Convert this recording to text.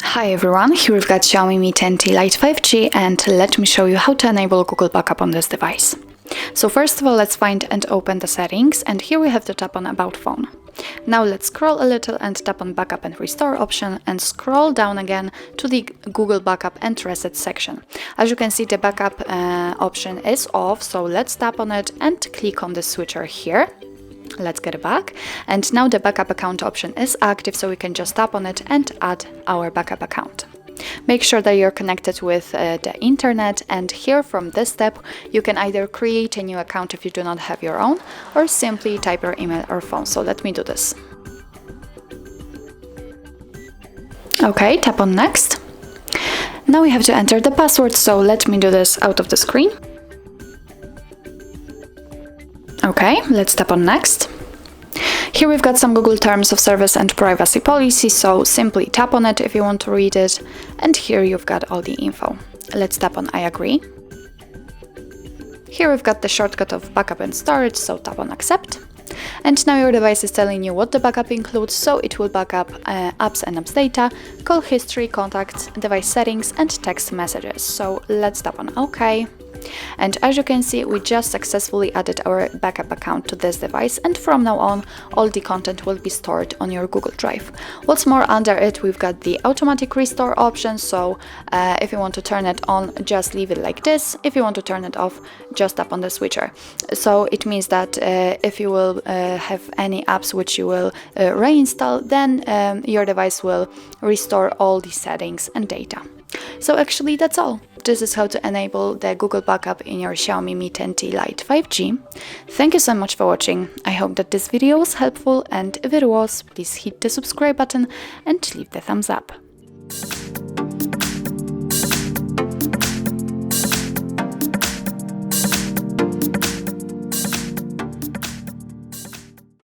Hi everyone, here we've got Xiaomi Mi 10T Lite 5G, and let me show you how to enable Google Backup on this device. So first of all, let's find and open the settings, and here we have to tap on About Phone. Now let's scroll a little and tap on Backup and Restore option and scroll down again to the Google Backup and Reset section. As you can see, the backup option is off, so let's tap on it and click on the switcher here. Let's get it back, and now the backup account option is active, so we can just tap on it and add our backup account. Make sure that you're connected with the internet, and here from this step you can either create a new account if you do not have your own, or simply type your email or phone. So let me do this. Okay, tap on next. Now we have to enter the password, so let me do this out of the screen. Okay, let's tap on next. Here we've got some Google Terms of Service and Privacy Policy, so simply tap on it if you want to read it, and here you've got all the info. Let's tap on I agree. Here we've got the shortcut of backup and storage, so tap on accept. And now your device is telling you what the backup includes, so it will back up apps and apps data, call history, contacts, device settings and text messages. So let's tap on OK. And as you can see, we just successfully added our backup account to this device, and from now on all the content will be stored on your Google Drive. What's more, under it we've got the automatic restore option, so if you want to turn it on, just leave it like this. If you want to turn it off, just tap on the switcher. So it means that if you will have any apps which you will reinstall, then your device will restore all the settings and data. So actually that's all. This is how to enable the Google Backup in your Xiaomi Mi 10T Lite 5G. Thank you so much for watching. I hope that this video was helpful, and if it was, please hit the subscribe button and leave the thumbs up.